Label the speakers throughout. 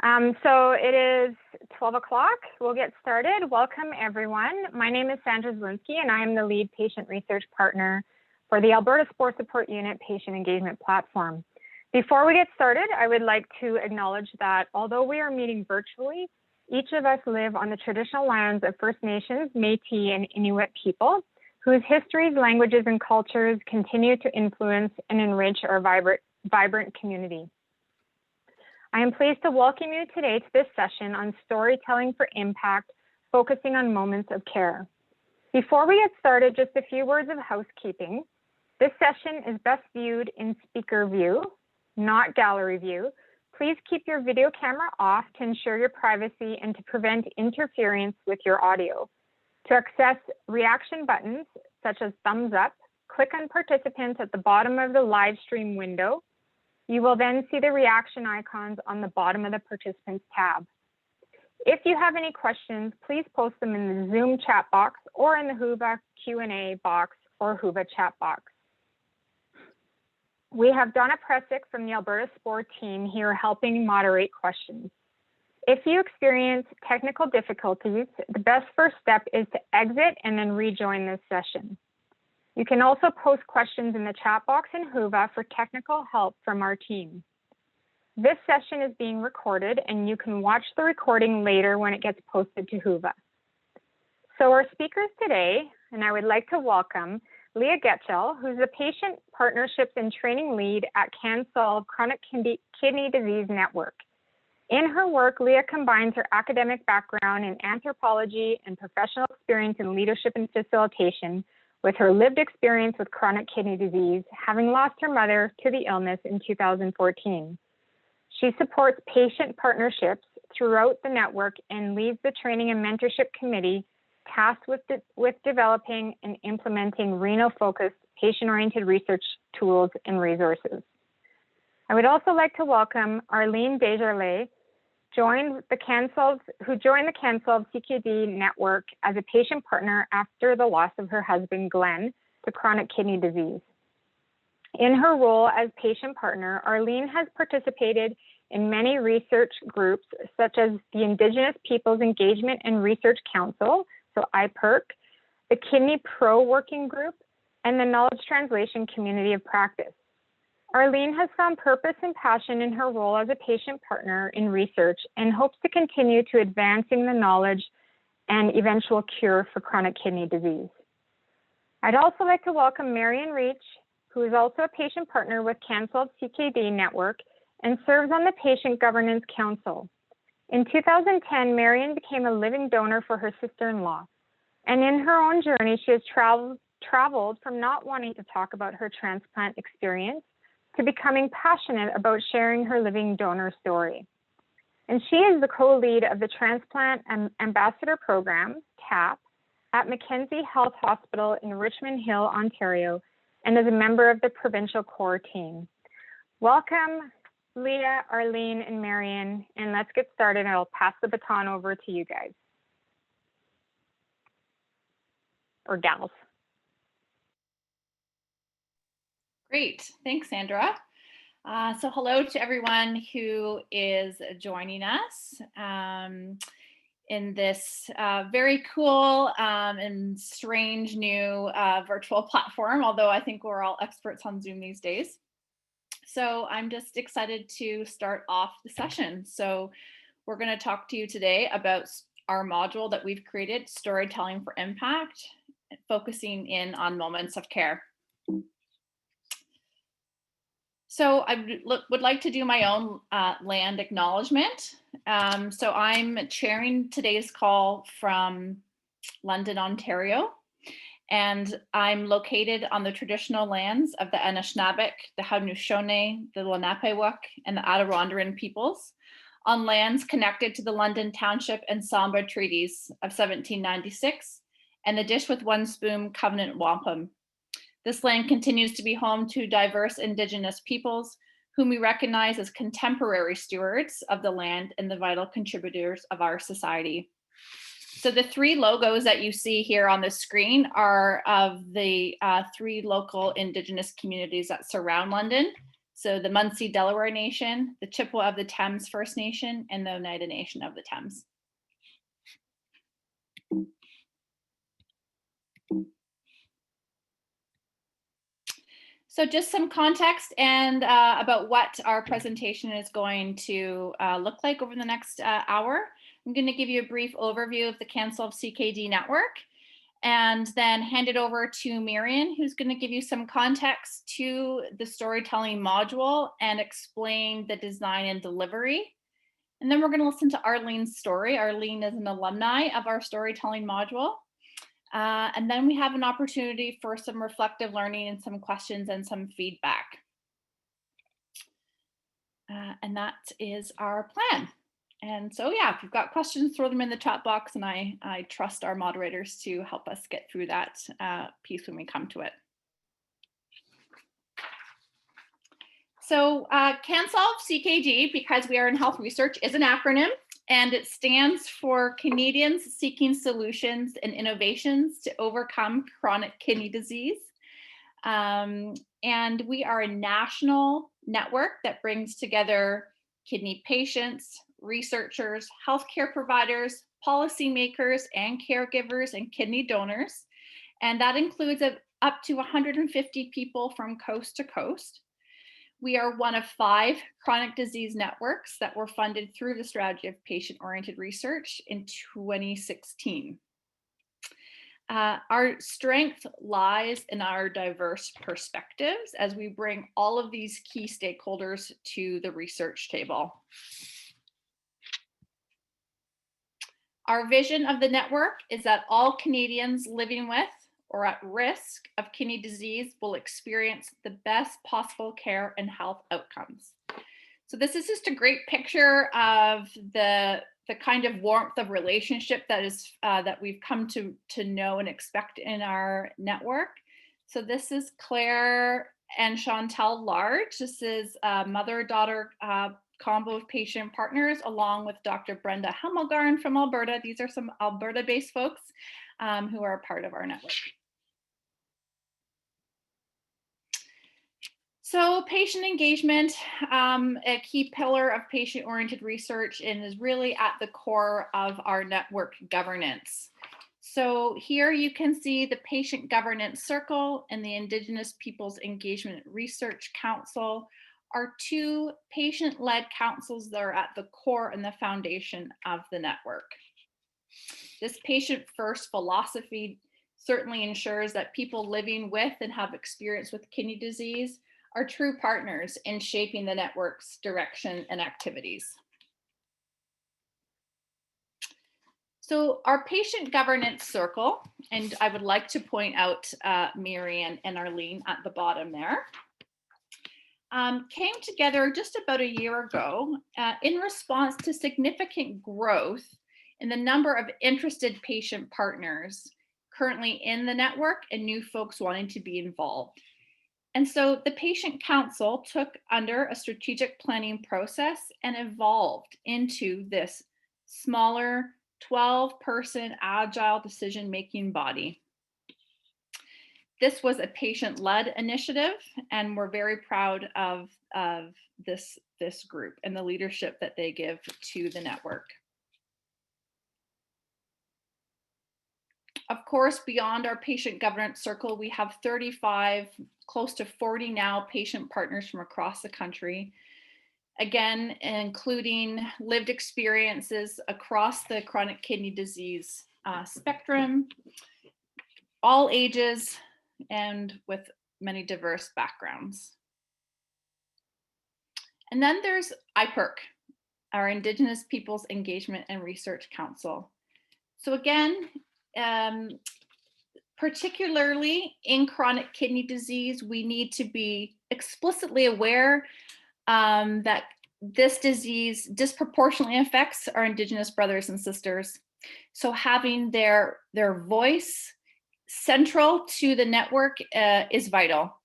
Speaker 1: So it is 12 o'clock. We'll get started. Welcome, everyone. My name is Sandra Zielinski, and I am the lead patient research partner for the Alberta SPOR Support Unit Patient Engagement Platform. Before we get started, I would like to acknowledge that although we are meeting virtually, each of us live on the traditional lands of First Nations, Métis, and Inuit people, whose histories, languages, and cultures continue to influence and enrich our vibrant community. I am pleased to welcome you today to this session on storytelling for impact, focusing on moments of care. Before we get started, just a few words of housekeeping. This session is best viewed in speaker view, not gallery view. Please keep your video camera off to ensure your privacy and to prevent interference with your audio. To access reaction buttons, such as thumbs up, click on participants at the bottom of the live stream window. You will then see the reaction icons on the bottom of the participants tab. If you have any questions, please post them in the Zoom chat box or in the Whova Q&A box or Whova chat box. We have Donna Presic from the Alberta SPOR team here helping moderate questions. If you experience technical difficulties, the best first step is to exit and then rejoin this session. You can also post questions in the chat box in Whova for technical help from our team. This session is being recorded and you can watch the recording later when it gets posted to Whova. So our speakers today, and I would like to welcome Leah Getchell, who's the Patient Partnerships and Training Lead at Can-SOLVE CKD Network Network. In her work, Leah combines her academic background in anthropology and professional experience in leadership and facilitation with her lived experience with chronic kidney disease, having lost her mother to the illness in 2014. She supports patient partnerships throughout the network and leads the training and mentorship committee tasked with developing and implementing renal-focused, patient-oriented research tools and resources. I would also like to welcome Arlene Desjarlais, who joined the Can-SOLVE CKD Network as a patient partner after the loss of her husband, Glenn, to chronic kidney disease. In her role as patient partner, Arlene has participated in many research groups, such as the Indigenous Peoples Engagement and Research Council, so IPERC, the Kidney Pro Working Group, and the Knowledge Translation Community of Practice. Arlene has found purpose and passion in her role as a patient partner in research and hopes to continue to advancing the knowledge and eventual cure for chronic kidney disease. I'd also like to welcome Marion Reach, who is also a patient partner with Can-SOLVE CKD Network and serves on the Patient Governance Council. In 2010, Marion became a living donor for her sister-in-law, and in her own journey, she has traveled from not wanting to talk about her transplant experience to becoming passionate about sharing her living donor story. And she is the co-lead of the Transplant Ambassador Program, TAP, at Mackenzie Health Hospital in Richmond Hill, Ontario, and is a member of the provincial core team. Welcome, Leah, Arlene, and Marian, and let's get started. I'll pass the baton over to you guys, or gals.
Speaker 2: Great, thanks, Sandra. So hello to everyone who is joining us in this very cool and strange new virtual platform, although I think we're all experts on Zoom these days. So I'm just excited to start off the session. So we're going to talk to you today about our module that we've created, Storytelling for Impact, focusing in on moments of care. So I would like to do my own land acknowledgement. So I'm chairing today's call from London, Ontario, and I'm located on the traditional lands of the Anishinaabe, the Haudenosaunee, the Lenape-Wuk, and the Adirondack peoples, on lands connected to the London Township and Samba Treaties of 1796 and the Dish with One Spoon Covenant Wampum. This land continues to be home to diverse Indigenous peoples whom we recognize as contemporary stewards of the land and the vital contributors of our society. So the three logos that you see here on the screen are of the three local Indigenous communities that surround London. So the Munsee Delaware Nation, the Chippewa of the Thames First Nation, and the Oneida Nation of the Thames. So just some context and about what our presentation is going to look like over the next hour. I'm going to give you a brief overview of the Can-SOLVE CKD Network, and then hand it over to Marian, who's going to give you some context to the storytelling module and explain the design and delivery. And then we're going to listen to Arlene's story. Arlene is an alumni of our storytelling module. And then we have an opportunity for some reflective learning and some questions and some feedback. And that is our plan. And so, yeah, if you've got questions, throw them in the chat box, and I trust our moderators to help us get through that piece when we come to it. So Can-SOLVE CKD, because we are in health research, is an acronym, and it stands for Canadians Seeking Solutions and Innovations to Overcome Chronic Kidney Disease. And we are a national network that brings together kidney patients, researchers, healthcare providers, policymakers, and caregivers and kidney donors. And that includes up to 150 people from coast to coast. We are one of 5 chronic disease networks that were funded through the Strategy of Patient-Oriented Research in 2016. Our strength lies in our diverse perspectives as we bring all of these key stakeholders to the research table. Our vision of the network is that all Canadians living with or at risk of kidney disease will experience the best possible care and health outcomes. So this is just a great picture of the kind of warmth of relationship that is that we've come to know and expect in our network. So this is Claire and Chantel Large. This is a mother-daughter combo of patient partners, along with Dr. Brenda Hemmelgarn from Alberta. These are some Alberta-based folks who are a part of our network. So patient engagement, a key pillar of patient-oriented research, and is really at the core of our network governance. So here you can see the Patient Governance Circle and the Indigenous Peoples Engagement Research Council are 2 patient-led councils that are at the core and the foundation of the network. This patient-first philosophy certainly ensures that people living with and have experience with kidney disease are true partners in shaping the network's direction and activities. So our patient governance circle, and I would like to point out Marian and Arlene at the bottom there, came together just about a year ago in response to significant growth in the number of interested patient partners currently in the network and new folks wanting to be involved. And so the Patient Council took under a strategic planning process and evolved into this smaller 12-person agile decision-making body. This was a patient-led initiative, and we're very proud of this group and the leadership that they give to the network. Of course, beyond our patient governance circle, we have 35, close to 40 now patient partners from across the country. Again, including lived experiences across the chronic kidney disease spectrum, all ages, and with many diverse backgrounds. And then there's IPERC, our Indigenous Peoples Engagement and Research Council. So again, particularly in chronic kidney disease, we need to be explicitly aware that this disease disproportionately affects our Indigenous brothers and sisters. So having their voice central to the network is vital.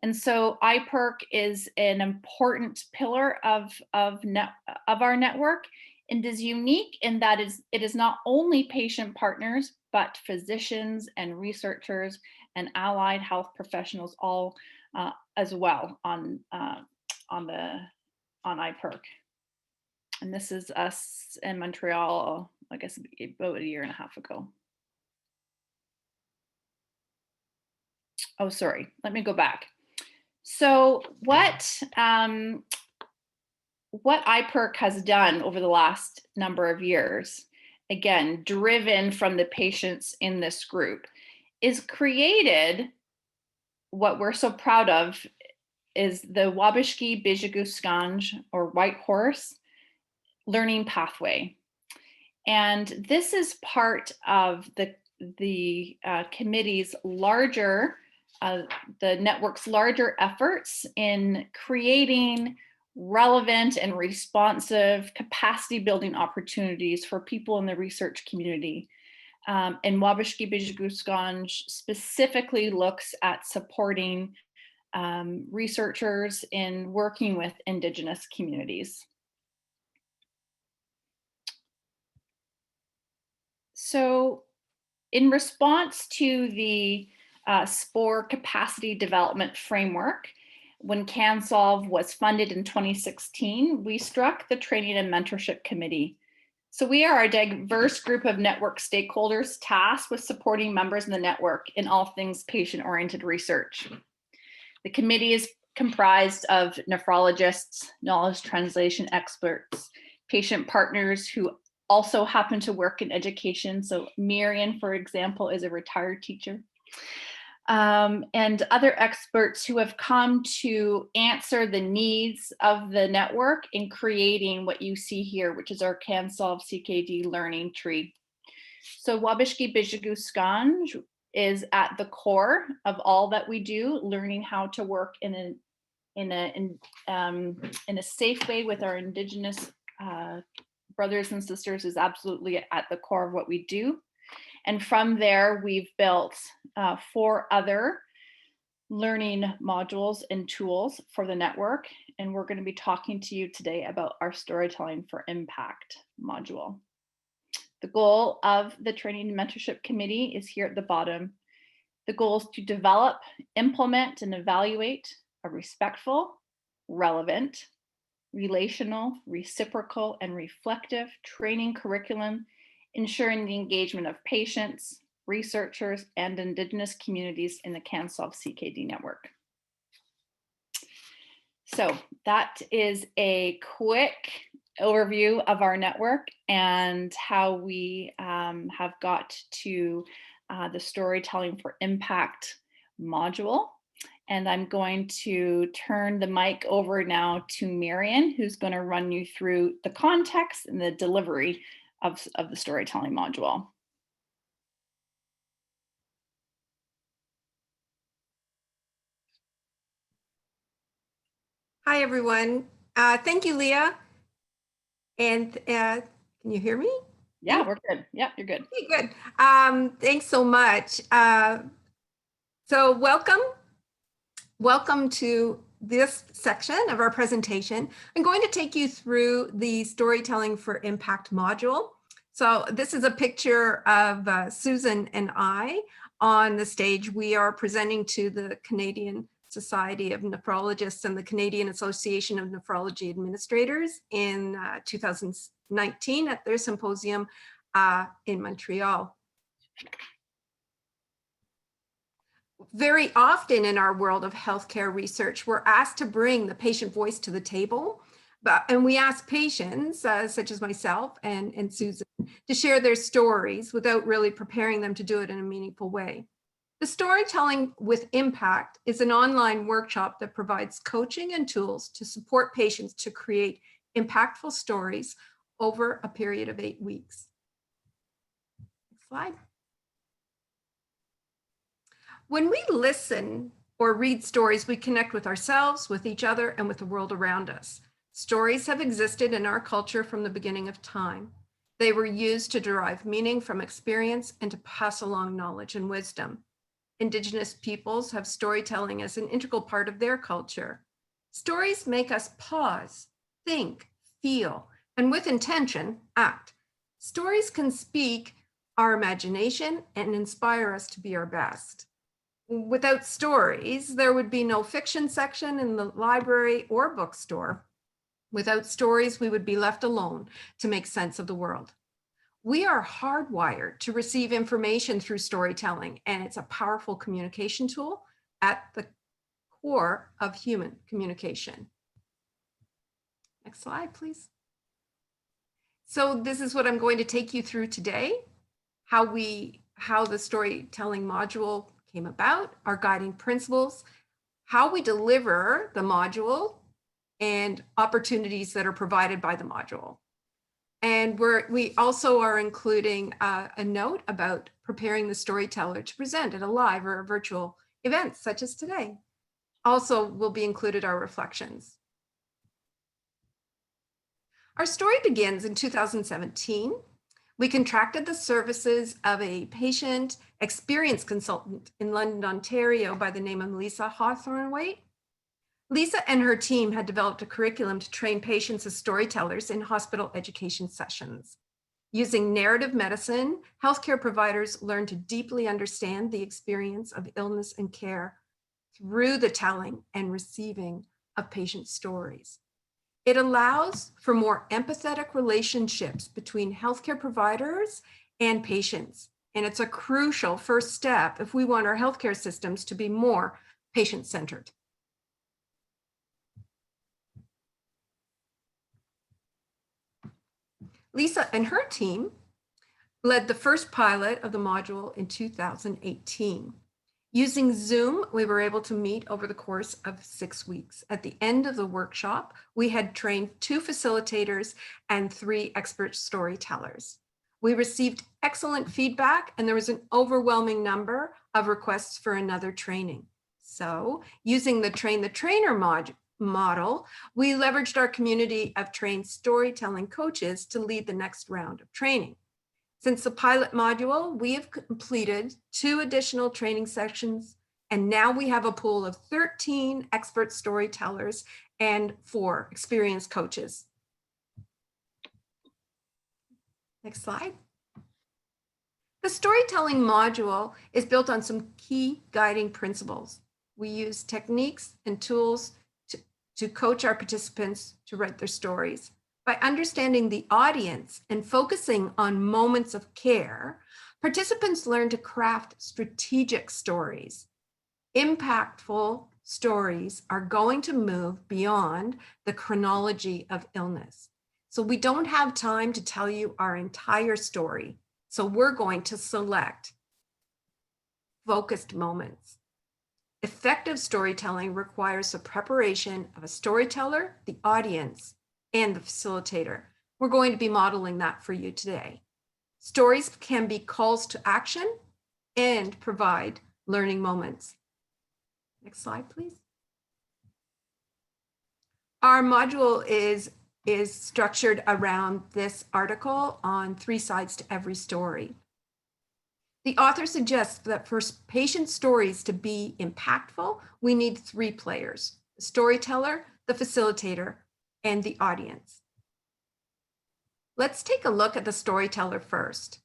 Speaker 2: And so IPERC is an important pillar of our network, and is unique in that it is not only patient partners, but physicians and researchers and allied health professionals all as well on on IPERC. And this is us in Montreal, I guess about a year and a half ago. Oh, sorry, let me go back. So what IPERC has done over the last number of years, again, driven from the patients in this group, is created what we're so proud of is the Wabishki Bijiguskanj, or White Horse, learning pathway. And this is part of the committee's larger, the network's larger efforts in creating relevant and responsive capacity building opportunities for people in the research community. And Wabishki Bijiguskanj specifically looks at supporting researchers in working with Indigenous communities. So in response to the SPOR capacity development framework, when Can-SOLVE was funded in 2016, we struck the Training and Mentorship Committee. So we are a diverse group of network stakeholders tasked with supporting members in the network in all things patient-oriented research. The committee is comprised of nephrologists, knowledge translation experts, patient partners who also happen to work in education. So Marian, for example, is a retired teacher. And other experts who have come to answer the needs of the network in creating what you see here, which is our Can-SOLVE CKD learning tree. So Wabishki Bijiguskanj is at the core of all that we do, learning how to work in a safe way with our Indigenous brothers and sisters is absolutely at the core of what we do. And from there, we've built 4 other learning modules and tools for the network. And we're going to be talking to you today about our Storytelling for Impact module. The goal of the Training and Mentorship Committee is here at the bottom. The goal is to develop, implement, and evaluate a respectful, relevant, relational, reciprocal, and reflective training curriculum, ensuring the engagement of patients, researchers, and Indigenous communities in the Can-SOLVE CKD network. So that is a quick overview of our network and how we have got to the Storytelling for Impact module. And I'm going to turn the mic over now to Marian, who's going to run you through the context and the delivery of the storytelling module.
Speaker 3: Hi, everyone. Thank you, Leah. And can you hear me?
Speaker 2: Yeah, we're good. Yeah, you're good.
Speaker 3: Okay, good. Thanks so much. So welcome to this section of our presentation. I'm going to take you through the Storytelling for Impact module. So this is a picture of Susan and I on the stage. We are presenting to the Canadian Society of Nephrologists and the Canadian Association of Nephrology Administrators in 2019 at their symposium in Montreal. Very often in our world of healthcare research, we're asked to bring the patient voice to the table, and we ask patients, such as myself and Susan, to share their stories without really preparing them to do it in a meaningful way. The Storytelling with Impact is an online workshop that provides coaching and tools to support patients to create impactful stories over a period of 8 weeks. Next slide. When we listen or read stories, we connect with ourselves, with each other, and with the world around us. Stories have existed in our culture from the beginning of time. They were used to derive meaning from experience and to pass along knowledge and wisdom. Indigenous peoples have storytelling as an integral part of their culture. Stories make us pause, think, feel, and with intention, act. Stories can speak our imagination and inspire us to be our best. Without stories, there would be no fiction section in the library or bookstore. Without stories, we would be left alone to make sense of the world. We are hardwired to receive information through storytelling, and it's a powerful communication tool at the core of human communication. Next slide, please. So this is what I'm going to take you through today, how the storytelling module came about, our guiding principles, how we deliver the module, and opportunities that are provided by the module. And we also are including a note about preparing the storyteller to present at a live or a virtual event such as today. Also will be included our reflections. Our story begins in 2017. We contracted the services of a patient experience consultant in London, Ontario by the name of Lisa Hawthorne-Waite. Lisa and her team had developed a curriculum to train patients as storytellers in hospital education sessions. Using narrative medicine, healthcare providers learn to deeply understand the experience of illness and care through the telling and receiving of patient stories. It allows for more empathetic relationships between healthcare providers and patients. And it's a crucial first step if we want our healthcare systems to be more patient-centered. Lisa and her team led the first pilot of the module in 2018. Using Zoom, we were able to meet over the course of 6 weeks. At the end of the workshop, we had trained 2 facilitators and 3 expert storytellers. We received excellent feedback, and there was an overwhelming number of requests for another training. So, using the Train the Trainer model, we leveraged our community of trained storytelling coaches to lead the next round of training. Since the pilot module, we have completed 2 additional training sessions, and now we have a pool of 13 expert storytellers and 4 experienced coaches. Next slide. The storytelling module is built on some key guiding principles. We use techniques and tools to coach our participants to write their stories. By understanding the audience and focusing on moments of care, participants learn to craft strategic stories. Impactful stories are going to move beyond the chronology of illness. So we don't have time to tell you our entire story. So we're going to select focused moments. Effective storytelling requires the preparation of a storyteller, the audience, and the facilitator. We're going to be modeling that for you today. Stories can be calls to action and provide learning moments. Next slide, please. Our module is structured around this article on 3 sides to every story. The author suggests that for patient stories to be impactful, we need 3 players: the storyteller, the facilitator, and the audience. Let's take a look at the storyteller first.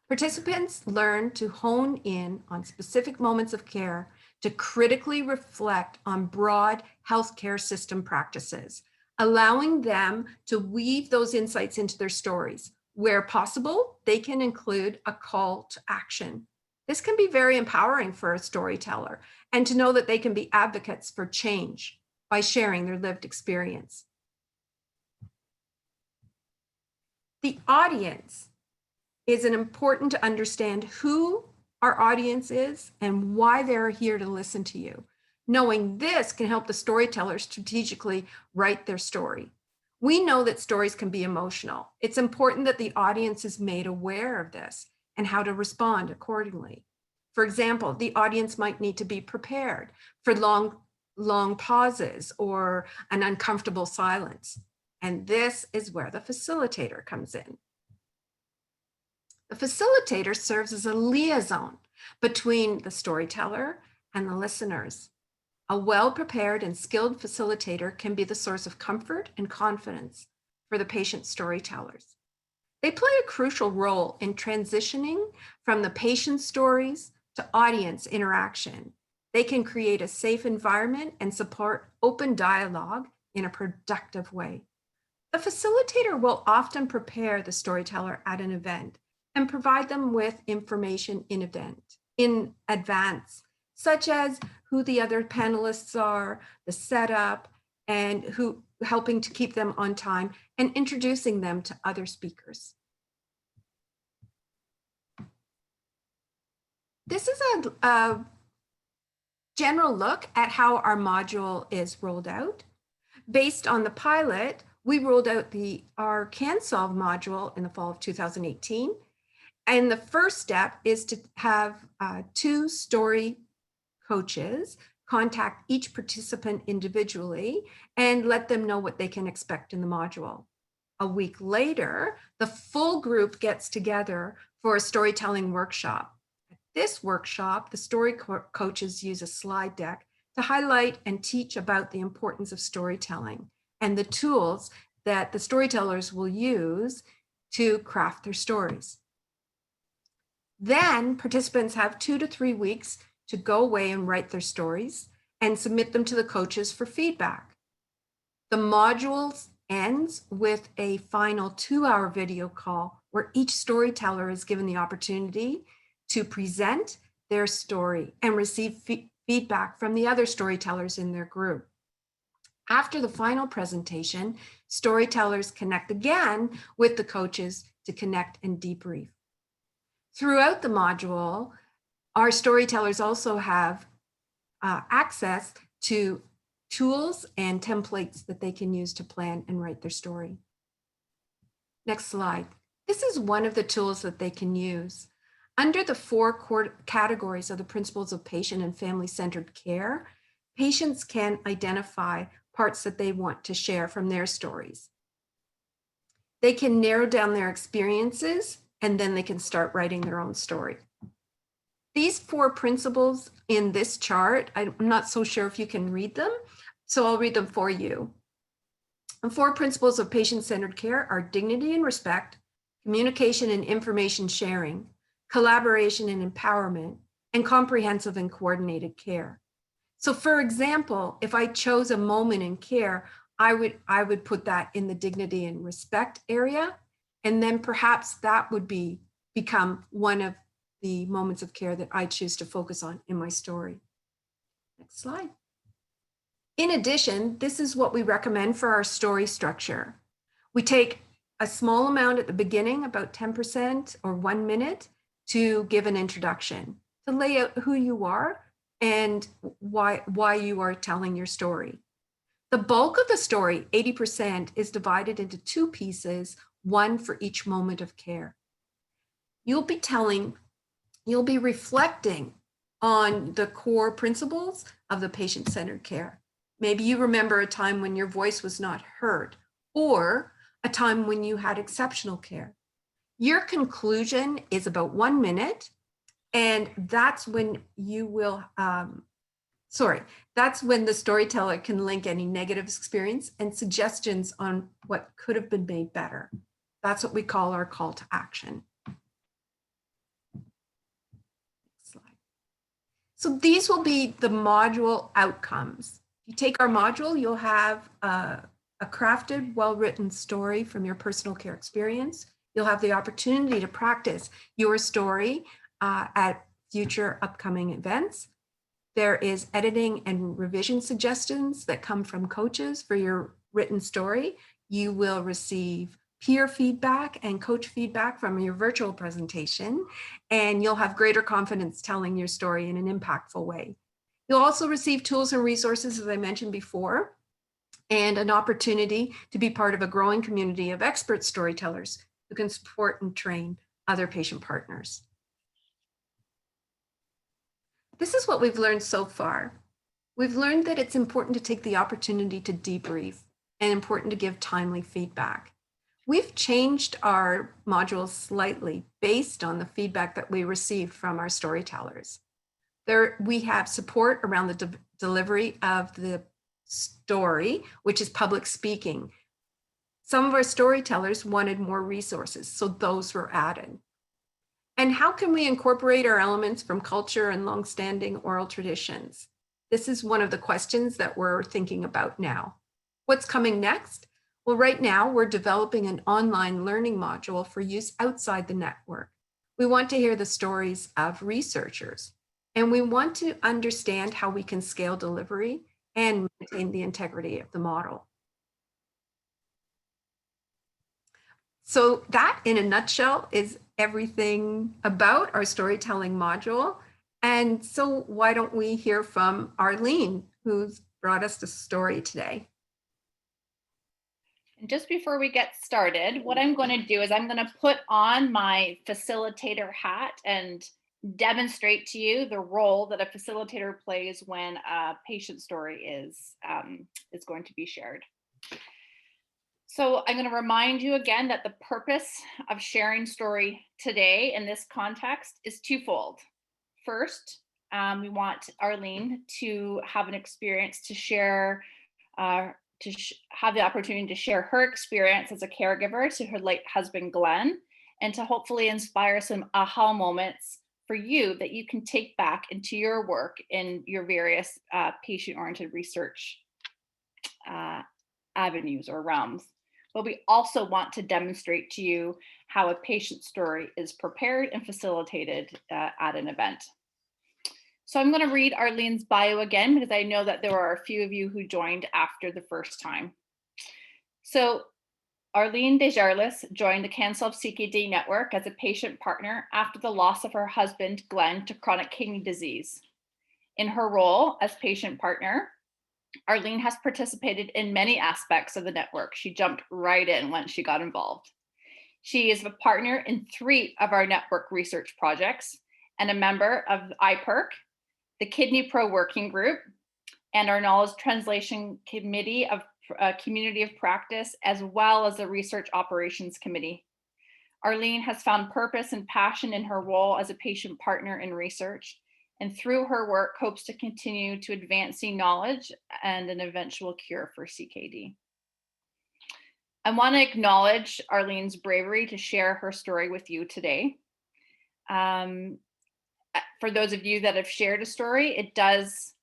Speaker 3: Participants learn to hone in on specific moments of care to critically reflect on broad healthcare system practices, allowing them to weave those insights into their stories. Where possible, they can include a call to action. This can be very empowering for a storyteller, and to know that they can be advocates for change by sharing their lived experience. The audience is important to understand who our audience is and why they're here to listen to you. Knowing this can help the storyteller strategically write their story. We know that stories can be emotional. It's important that the audience is made aware of this and how to respond accordingly. For example, the audience might need to be prepared for long pauses or an uncomfortable silence. And this is where the facilitator comes in. The facilitator serves as a liaison between the storyteller and the listeners. A well-prepared and skilled facilitator can be the source of comfort and confidence for the patient storytellers. They play a crucial role in transitioning from the patient's stories to audience interaction. They can create a safe environment and support open dialogue in a productive way. The facilitator will often prepare the storyteller at an event and provide them with information in advance, such as who the other panelists are, the setup, and who helping to keep them on time and introducing them to other speakers. This is a general look at how our module is rolled out. Based on the pilot, we rolled out our Can-SOLVE module in the fall of 2018. And the first step is to have 2 story coaches contact each participant individually and let them know what they can expect in the module. A week later, the full group gets together for a storytelling workshop. At this workshop, the story coaches use a slide deck to highlight and teach about the importance of storytelling and the tools that the storytellers will use to craft their stories. Then participants have 2 to 3 weeks to go away and write their stories and submit them to the coaches for feedback. The module ends with a final 2-hour video call where each storyteller is given the opportunity to present their story and receive feedback from the other storytellers in their group. After the final presentation, storytellers connect again with the coaches to connect and debrief. Throughout the module, our storytellers also have access to tools and templates that they can use to plan and write their story. Next slide. This is one of the tools that they can use. Under the 4 core categories of the principles of patient and family-centered care, patients can identify parts that they want to share from their stories. They can narrow down their experiences, and then they can start writing their own story. These 4 principles in this chart, I'm not so sure if you can read them, so I'll read them for you. The 4 principles of patient-centered care are dignity and respect, communication and information sharing, collaboration and empowerment, and comprehensive and coordinated care. So for example, if I chose a moment in care, I would put that in the dignity and respect area, and then perhaps that would become one of the moments of care that I choose to focus on in my story. Next slide. In addition, this is what we recommend for our story structure. We take a small amount at the beginning, about 10% or 1 minute, to give an introduction, to lay out who you are and why you are telling your story. The bulk of the story, 80%, is divided into 2 pieces, one for each moment of care. You'll be reflecting on the core principles of the patient-centered care. Maybe you remember a time when your voice was not heard, or a time when you had exceptional care. Your conclusion is about 1 minute, and that's when you will, that's when the storyteller can link any negative experience and suggestions on what could have been made better. That's what we call our call to action. So these will be the module outcomes. If you take our module, you'll have a crafted, well-written story from your personal care experience. You'll have the opportunity to practice your story at future upcoming events. There is editing and revision suggestions that come from coaches for your written story. You will receive peer feedback and coach feedback from your virtual presentation, and you'll have greater confidence telling your story in an impactful way. You'll also receive tools and resources, as I mentioned before, and an opportunity to be part of a growing community of expert storytellers who can support and train other patient partners. This is what we've learned so far. We've learned that it's important to take the opportunity to debrief and important to give timely feedback. We've changed our modules slightly based on the feedback that we received from our storytellers. We have support around the delivery of the story, which is public speaking. Some of our storytellers wanted more resources, so those were added. And how can we incorporate our elements from culture and longstanding oral traditions? This is one of the questions that we're thinking about now. What's coming next? Well, right now we're developing an online learning module for use outside the network. We want to hear the stories of researchers, and we want to understand how we can scale delivery and maintain the integrity of the model. So that, in a nutshell, is everything about our storytelling module. And so why don't we hear from Arlene, who's brought us the story today.
Speaker 2: And just before we get started, what I'm going to do is I'm going to put on my facilitator hat and demonstrate to you the role that a facilitator plays when a patient story is going to be shared. So I'm going to remind you again that the purpose of sharing story today in this context is twofold. First, we want Arlene to have an experience to share, have the opportunity to share her experience as a caregiver to her late husband, Glenn, and to hopefully inspire some aha moments for you that you can take back into your work in your various patient-oriented research avenues or realms. But we also want to demonstrate to you how a patient story is prepared and facilitated at an event. So I'm going to read Arlene's bio again, because I know that there are a few of you who joined after the first time. So Arlene Desjarlais joined the Can-SOLVE CKD Network as a patient partner after the loss of her husband, Glenn, to chronic kidney disease. In her role as patient partner, Arlene has participated in many aspects of the network. She jumped right in once she got involved. She is a partner in 3 of our network research projects and a member of IPERC, the Kidney Pro Working Group, and our Knowledge Translation Committee of Community of Practice, as well as the Research Operations Committee. Arlene has found purpose and passion in her role as a patient partner in research, and through her work hopes to continue to advancing knowledge and an eventual cure for CKD. I want to acknowledge Arlene's bravery to share her story with you today. For those of you that have shared a story, it does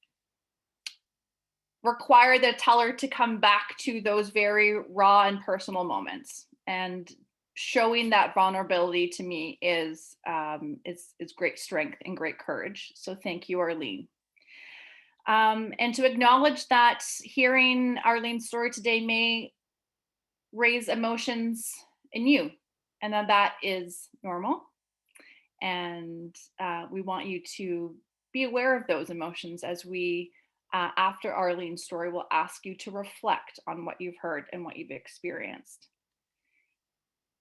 Speaker 2: require the teller to come back to those very raw and personal moments. And showing that vulnerability to me is great strength and great courage. So thank you, Arlene. And to acknowledge that hearing Arlene's story today may raise emotions in you, and that is normal. And we want you to be aware of those emotions as we, after Arlene's story, will ask you to reflect on what you've heard and what you've experienced.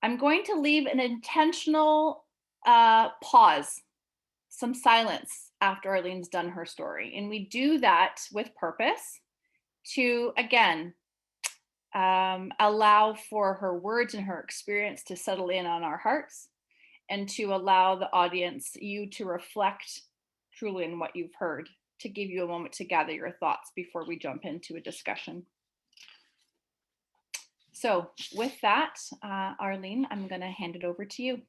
Speaker 2: I'm going to leave an intentional pause, some silence after Arlene's done her story. And we do that with purpose to, again, allow for her words and her experience to settle in on our hearts, and to allow the audience, you, to reflect truly on what you've heard, to give you a moment to gather your thoughts before we jump into a discussion. So with that, Arlene, I'm going to hand it over to you.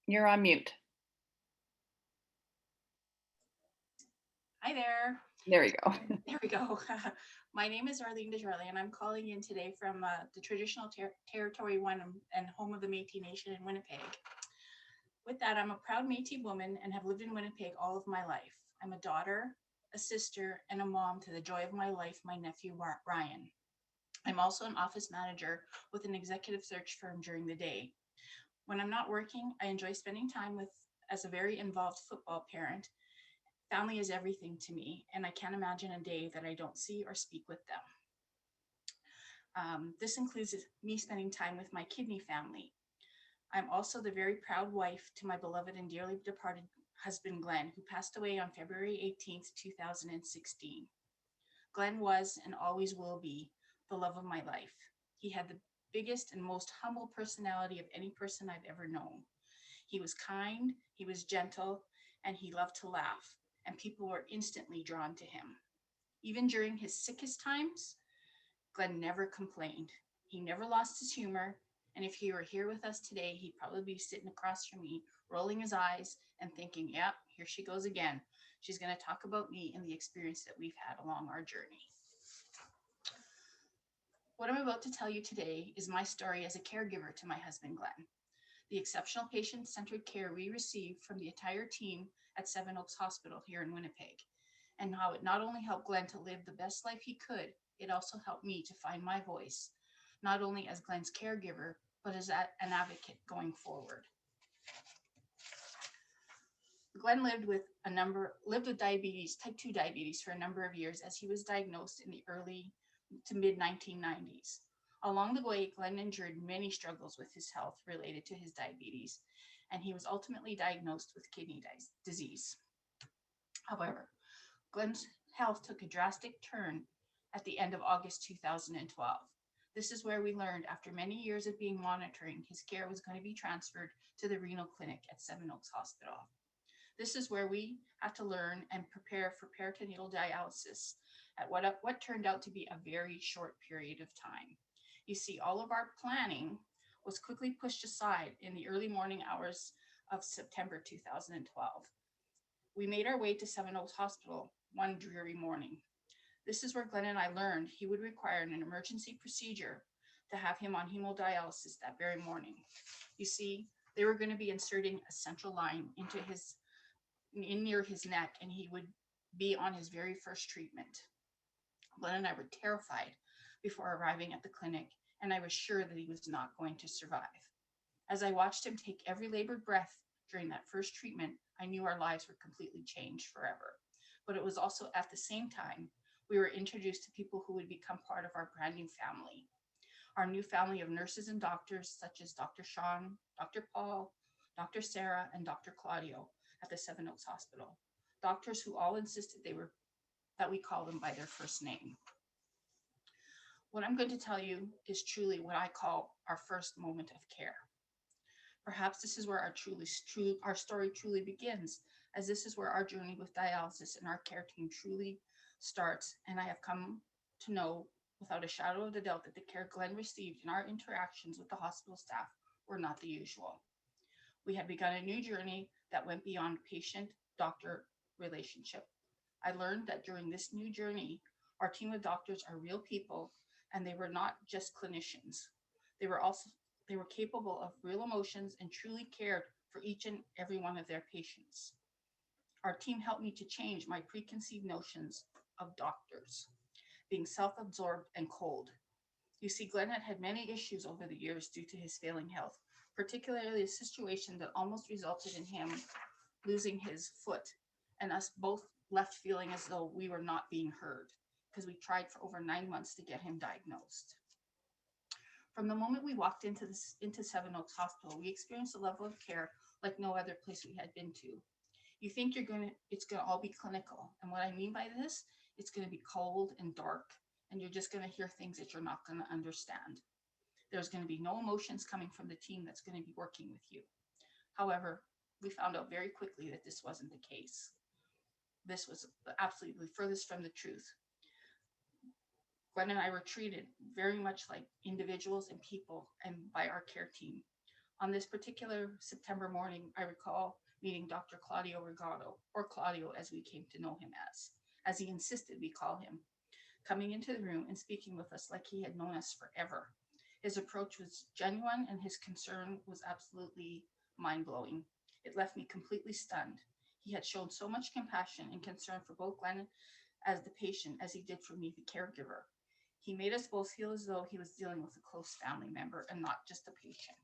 Speaker 2: You're on mute.
Speaker 4: Hi there.
Speaker 2: There you go.
Speaker 4: There we go. My name is Arlene Desjarlais, and I'm calling in today from the traditional Territory 1 and home of the Métis Nation in Winnipeg. With that, I'm a proud Métis woman and have lived in Winnipeg all of my life. I'm a daughter, a sister, and a mom to the joy of my life, my nephew, Ryan. I'm also an office manager with an executive search firm during the day. When I'm not working, I enjoy spending time as a very involved football parent. Family is everything to me, and I can't imagine a day that I don't see or speak with them. This includes me spending time with my kidney family. I'm also the very proud wife to my beloved and dearly departed husband, Glenn, who passed away on February 18th, 2016. Glenn was and always will be the love of my life. He had the biggest and most humble personality of any person I've ever known. He was kind, he was gentle, and he loved to laugh, and people were instantly drawn to him. Even during his sickest times, Glenn never complained. He never lost his humor, and if he were here with us today, he'd probably be sitting across from me, rolling his eyes and thinking, yep, here she goes again. She's going to talk about me and the experience that we've had along our journey. What I'm about to tell you today is my story as a caregiver to my husband, Glenn. The exceptional patient-centered care we received from the entire team at Seven Oaks Hospital here in Winnipeg, and how it not only helped Glenn to live the best life he could, it also helped me to find my voice, not only as Glenn's caregiver, but as an advocate going forward. Glenn lived with diabetes, type 2 diabetes, for a number of years as he was diagnosed in the early to mid 1990s. Along the way, Glenn endured many struggles with his health related to his diabetes, and he was ultimately diagnosed with kidney disease. However, Glenn's health took a drastic turn at the end of August 2012. This is where we learned, after many years of being monitoring, his care was going to be transferred to the renal clinic at Seven Oaks Hospital. This is where we had to learn and prepare for peritoneal dialysis at what turned out to be a very short period of time. You see, all of our planning was quickly pushed aside in the early morning hours of September 2012. We made our way to Seven Oaks Hospital one dreary morning. This is where Glenn and I learned he would require an emergency procedure to have him on hemodialysis that very morning. You see, they were going to be inserting a central line near his neck, and he would be on his very first treatment. Glenn and I were terrified before arriving at the clinic, and I was sure that he was not going to survive. As I watched him take every labored breath during that first treatment, I knew our lives were completely changed forever. But it was also at the same time we were introduced to people who would become part of our brand new family. Our new family of nurses and doctors, such as Dr. Sean, Dr. Paul, Dr. Sarah, and Dr. Claudio at the Seven Oaks Hospital. Doctors who all insisted that we call them by their first name. What I'm going to tell you is truly what I call our first moment of care. Perhaps this is where our story truly begins, as this is where our journey with dialysis and our care team truly starts. And I have come to know without a shadow of a doubt that the care Glenn received in our interactions with the hospital staff were not the usual. We had begun a new journey that went beyond patient-doctor relationship. I learned that during this new journey, our team of doctors are real people, and they were not just clinicians. They were capable of real emotions and truly cared for each and every one of their patients. Our team helped me to change my preconceived notions of doctors, being self-absorbed and cold. You see, Glenn had many issues over the years due to his failing health, particularly a situation that almost resulted in him losing his foot, and us both left feeling as though we were not being heard, because we tried for over 9 months to get him diagnosed. From the moment we walked into Seven Oaks Hospital, we experienced a level of care like no other place we had been to. You think it's gonna all be clinical, and what I mean by this, it's gonna be cold and dark, and you're just gonna hear things that you're not gonna understand. There's gonna be no emotions coming from the team that's gonna be working with you. However, we found out very quickly that this wasn't the case. This was absolutely furthest from the truth. Glenn and I were treated very much like individuals and people, and by our care team. On this particular September morning, I recall meeting Dr. Claudio Regato, or Claudio as we came to know him as he insisted we call him, coming into the room and speaking with us like he had known us forever. His approach was genuine, and his concern was absolutely mind-blowing. It left me completely stunned. He had shown so much compassion and concern for both Glenn as the patient as he did for me, the caregiver. He made us both feel as though he was dealing with a close family member and not just a patient.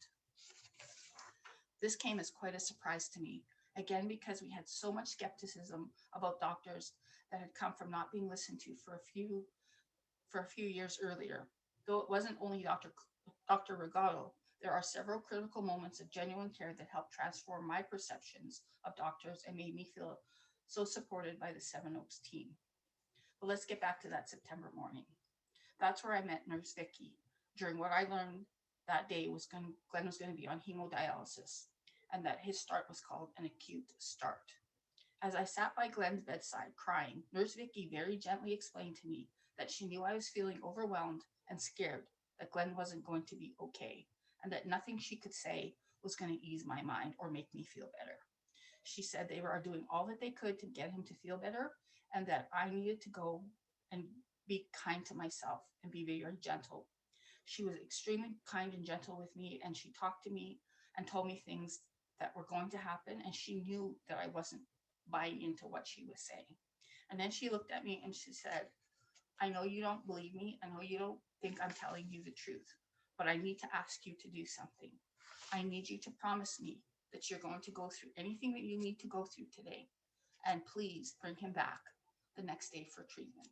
Speaker 4: This came as quite a surprise to me, again, because we had so much skepticism about doctors that had come from not being listened to for a few years earlier. Though it wasn't only Dr. Regato, there are several critical moments of genuine care that helped transform my perceptions of doctors and made me feel so supported by the Seven Oaks team. But let's get back to that September morning. That's where I met Nurse Vicky during what I learned that day Glenn was going to be on hemodialysis, and that his start was called an acute start. As I sat by Glenn's bedside crying, Nurse Vicky very gently explained to me that she knew I was feeling overwhelmed and scared, that Glenn wasn't going to be okay, and that nothing she could say was going to ease my mind or make me feel better. She said they were doing all that they could to get him to feel better, and that I needed to go and be kind to myself and be very gentle. She was extremely kind and gentle with me, and she talked to me and told me things that were going to happen, and she knew that I wasn't buying into what she was saying. And then she looked at me and she said, I know you don't believe me. I know you don't think I'm telling you the truth, but I need to ask you to do something. I need you to promise me that you're going to go through anything that you need to go through today. And please bring him back the next day for treatment.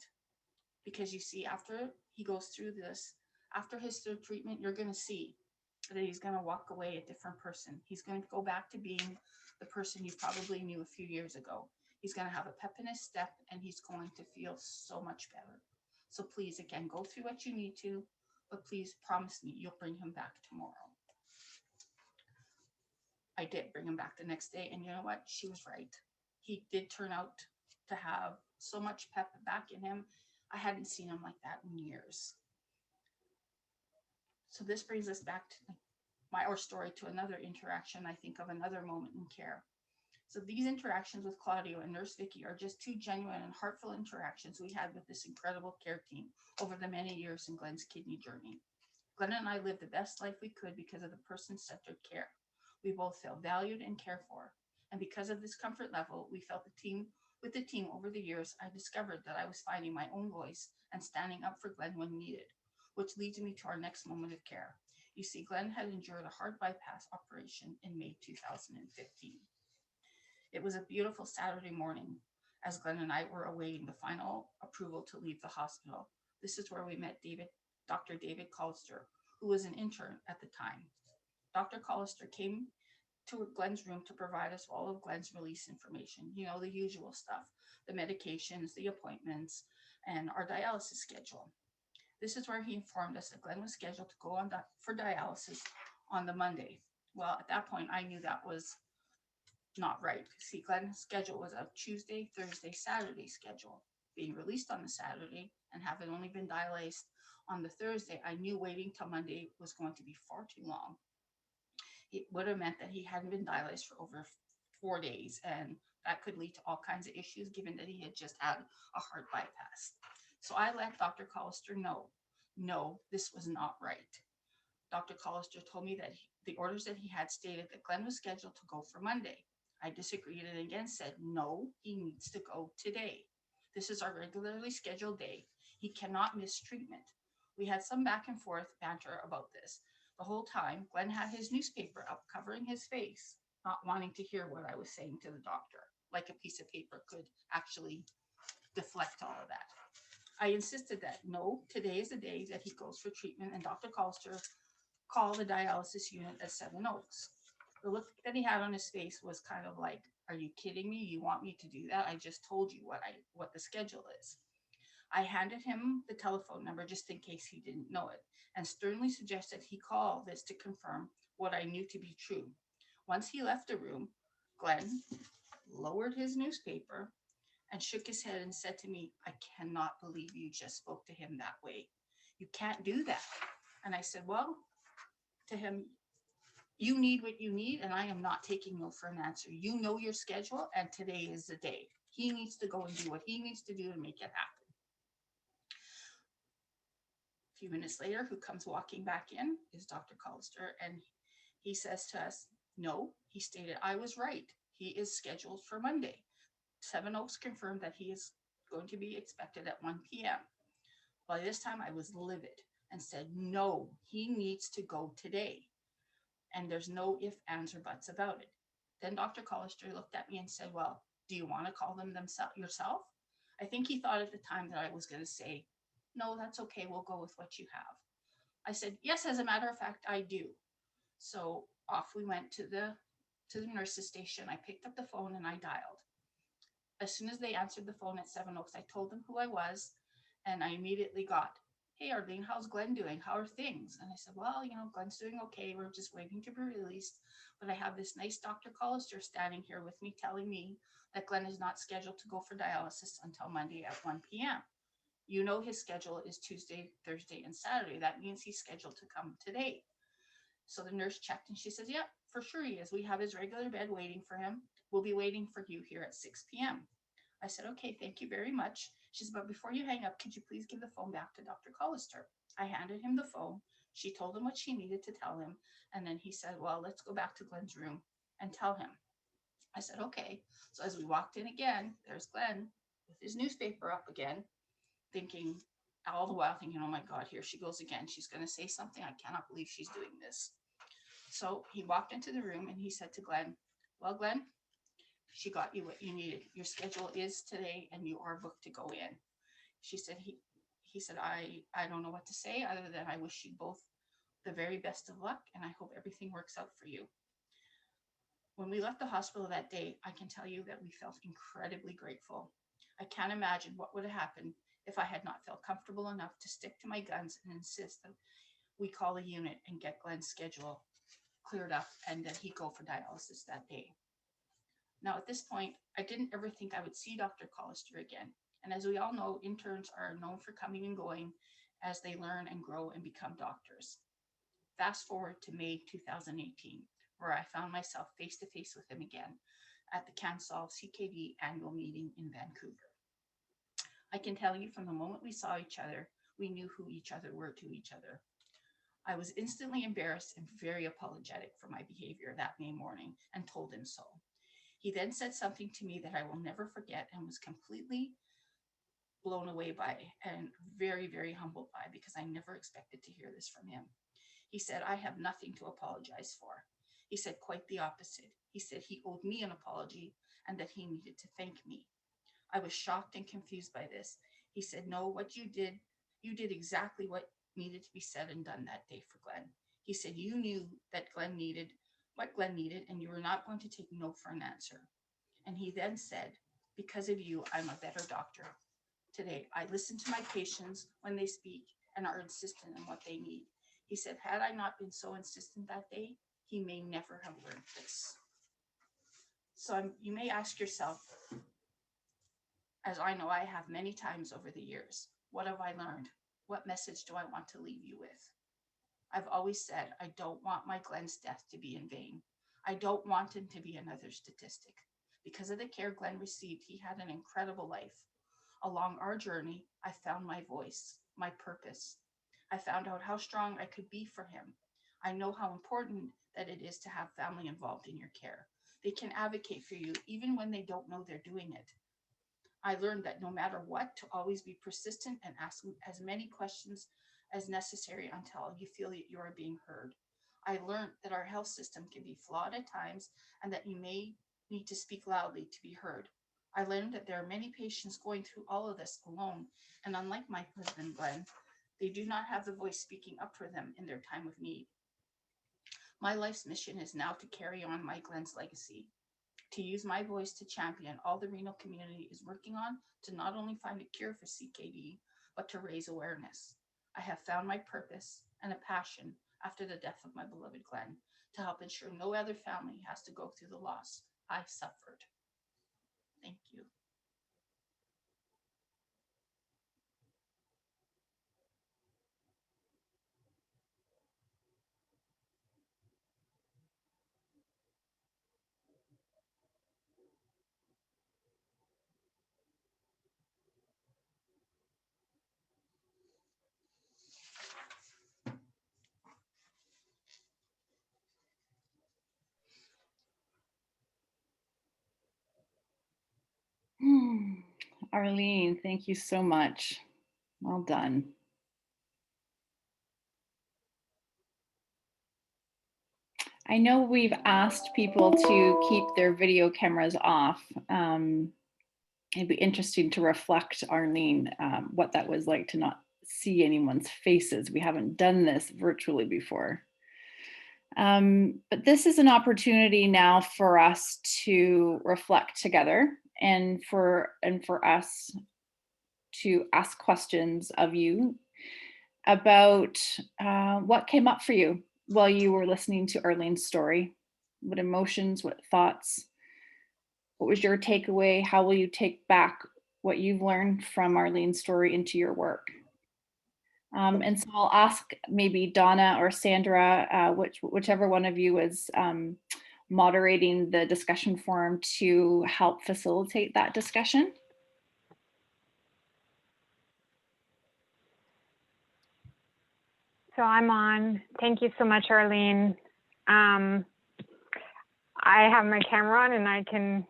Speaker 4: Because you see, after he goes through this, after his third treatment, you're going to see that he's going to walk away a different person. He's going to go back to being the person you probably knew a few years ago. He's going to have a pep in his step, and he's going to feel so much better. So please, again, go through what you need to, but please promise me you'll bring him back tomorrow. I did bring him back the next day, and you know what? She was right. He did turn out to have so much pep back in him. I hadn't seen him like that in years. So this brings us back to our story, to another interaction, I think, of another moment in care. So these interactions with Claudio and Nurse Vicky are just two genuine and heartfelt interactions we had with this incredible care team over the many years in Glenn's kidney journey. Glenn and I lived the best life we could because of the person-centered care. We both felt valued and cared for. And because of this comfort level, we felt with the team over the years, I discovered that I was finding my own voice and standing up for Glenn when needed, which leads me to our next moment of care. You see, Glenn had endured a heart bypass operation in May 2015. It was a beautiful Saturday morning as Glenn and I were awaiting the final approval to leave the hospital. This is where we met Dr. David Collister, who was an intern at the time. Dr. Collister came to Glenn's room to provide us all of Glenn's release information, you know, the usual stuff, the medications, the appointments, and our dialysis schedule. This is where he informed us that Glenn was scheduled to go on for dialysis on the Monday. Well, at that point, I knew that was not right. See, Glenn's schedule was a Tuesday, Thursday, Saturday schedule. Being released on the Saturday and having only been dialyzed on the Thursday, I knew waiting till Monday was going to be far too long. It would have meant that he hadn't been dialyzed for over 4 days, and that could lead to all kinds of issues given that he had just had a heart bypass. So I let Dr. Collister know, no, this was not right. Dr. Collister told me that the orders that he had stated that Glenn was scheduled to go for Monday. I disagreed and again said, no, he needs to go today. This is our regularly scheduled day. He cannot miss treatment. We had some back and forth banter about this. The whole time, Glenn had his newspaper up covering his face, not wanting to hear what I was saying to the doctor, like a piece of paper could actually deflect all of that. I insisted that no, today is the day that he goes for treatment, and Dr. Collister called the dialysis unit at Seven Oaks. The look that he had on his face was kind of like, are you kidding me? You want me to do that? I just told you what the schedule is. I handed him the telephone number just in case he didn't know it, and sternly suggested he call this to confirm what I knew to be true. Once he left the room, Glenn lowered his newspaper and shook his head and said to me, I cannot believe you just spoke to him that way. You can't do that. And I said, well, to him, you need what you need, and I am not taking no for an answer. You know your schedule, and today is the day. He needs to go and do what he needs to do to make it happen. A few minutes later, who comes walking back in is Dr. Collister, and he says to us, no, he stated, I was right. He is scheduled for Monday. Seven Oaks confirmed that he is going to be expected at 1 p.m. By this time, I was livid and said, no, he needs to go today. And there's no if, ands, or buts about it. Then Dr. Collister looked at me and said, well, do you want to call them yourself? I think he thought at the time that I was going to say, no, that's okay. We'll go with what you have. I said, yes, as a matter of fact, I do. So off we went to the nurse's station. I picked up the phone and I dialed. As soon as they answered the phone at Seven Oaks, I told them who I was, and I immediately got, hey, Arlene, how's Glenn doing? How are things? And I said, well, Glenn's doing okay. We're just waiting to be released. But I have this nice Dr. Collister standing here with me telling me that Glenn is not scheduled to go for dialysis until Monday at 1 p.m. You know his schedule is Tuesday, Thursday, and Saturday. That means he's scheduled to come today. So the nurse checked and she says, yeah, for sure he is. We have his regular bed waiting for him. We'll be waiting for you here at 6 p.m. I said, okay, thank you very much. She said, but before you hang up, could you please give the phone back to Dr. Collister? I handed him the phone. She told him what she needed to tell him. And then he said, well, let's go back to Glenn's room and tell him. I said, okay. So as we walked in again, there's Glenn with his newspaper up again, thinking, all the while thinking, oh my God, here she goes again. She's going to say something. I cannot believe she's doing this. So he walked into the room and he said to Glenn, well, Glenn, she got you what you needed. Your schedule is today and you are booked to go in. She said, he said, I don't know what to say other than I wish you both the very best of luck and I hope everything works out for you. When we left the hospital that day, I can tell you that we felt incredibly grateful. I can't imagine what would have happened if I had not felt comfortable enough to stick to my guns and insist that we call a unit and get Glenn's schedule cleared up and that he go for dialysis that day. Now, at this point, I didn't ever think I would see Dr. Collister again. And as we all know, interns are known for coming and going as they learn and grow and become doctors. Fast forward to May 2018, where I found myself face to face with him again at the Can-SOLVE CKD annual meeting in Vancouver. I can tell you from the moment we saw each other, we knew who each other were to each other. I was instantly embarrassed and very apologetic for my behavior that May morning and told him so. He then said something to me that I will never forget and was completely blown away by and very, very humbled by because I never expected to hear this from him. He said, I have nothing to apologize for. He said quite the opposite. He said he owed me an apology and that he needed to thank me. I was shocked and confused by this. He said, no, what you did exactly what needed to be said and done that day for Glenn. He said, you knew that Glenn needed what Glenn needed and you were not going to take no for an answer. And he then said, because of you, I'm a better doctor. Today, I listen to my patients when they speak and are insistent on what they need. He said, had I not been so insistent that day, he may never have learned this. So you may ask yourself, as I know I have many times over the years, what have I learned? What message do I want to leave you with? I've always said, I don't want my Glenn's death to be in vain. I don't want him to be another statistic. Because of the care Glenn received, he had an incredible life. Along our journey, I found my voice, my purpose. I found out how strong I could be for him. I know how important that it is to have family involved in your care. They can advocate for you even when they don't know they're doing it. I learned that no matter what, to always be persistent and ask as many questions as necessary until you feel that you are being heard. I learned that our health system can be flawed at times and that you may need to speak loudly to be heard. I learned that there are many patients going through all of this alone, and unlike my husband, Glenn, they do not have the voice speaking up for them in their time of need. My life's mission is now to carry on my Glenn's legacy, to use my voice to champion all the renal community is working on to not only find a cure for CKD, but to raise awareness. I have found my purpose and a passion after the death of my beloved Glenn to help ensure no other family has to go through the loss I suffered. Thank you.
Speaker 2: Arlene, thank you so much. Well done. I know we've asked people to keep their video cameras off. It'd be interesting to reflect, Arlene, what that was like to not see anyone's faces. We haven't done this virtually before. But this is an opportunity now for us to reflect together and for us to ask questions of you about what came up for you while you were listening to Arlene's story. What emotions, what thoughts, what was your takeaway? How will you take back what you've learned from Arlene's story into your work. And so I'll ask maybe Donna or Sandra, whichever one of you is moderating the discussion forum, to help facilitate that discussion.
Speaker 1: So I'm on. Thank you so much, Arlene. I have my camera on, and I can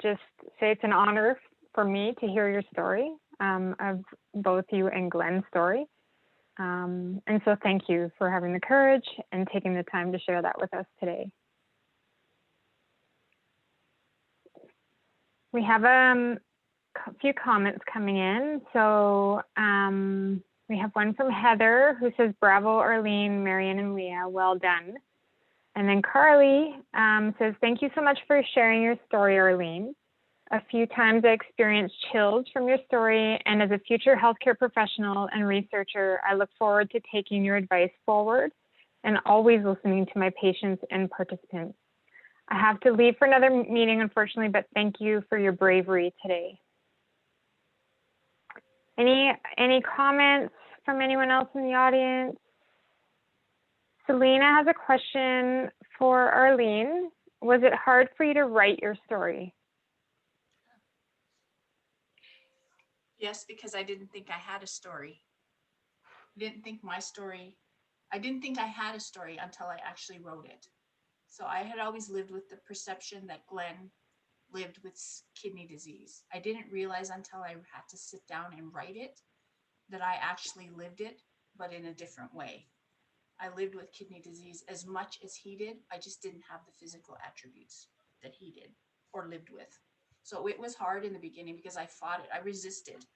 Speaker 1: just say it's an honor for me to hear your story, of both you and Glenn's story. And so thank you for having the courage and taking the time to share that with us today. We have a few comments coming in. So we have one from Heather, who says, "Bravo, Arlene, Marian, and Leah, well done." And then Carly says, "Thank you so much for sharing your story, Arlene. A few times I experienced chills from your story, and as a future healthcare professional and researcher, I look forward to taking your advice forward and always listening to my patients and participants. I have to leave for another meeting, unfortunately, but thank you for your bravery today." Any comments from anyone else in the audience? Selena has a question for Arlene. Was it hard for you to write your story?
Speaker 4: Yes, because I didn't think I had a story. I didn't think I had a story until I actually wrote it. So I had always lived with the perception that Glenn lived with kidney disease. I didn't realize until I had to sit down and write it that I actually lived it, but in a different way. I lived with kidney disease as much as he did. I just didn't have the physical attributes that he did or lived with. So it was hard in the beginning because I fought it. I resisted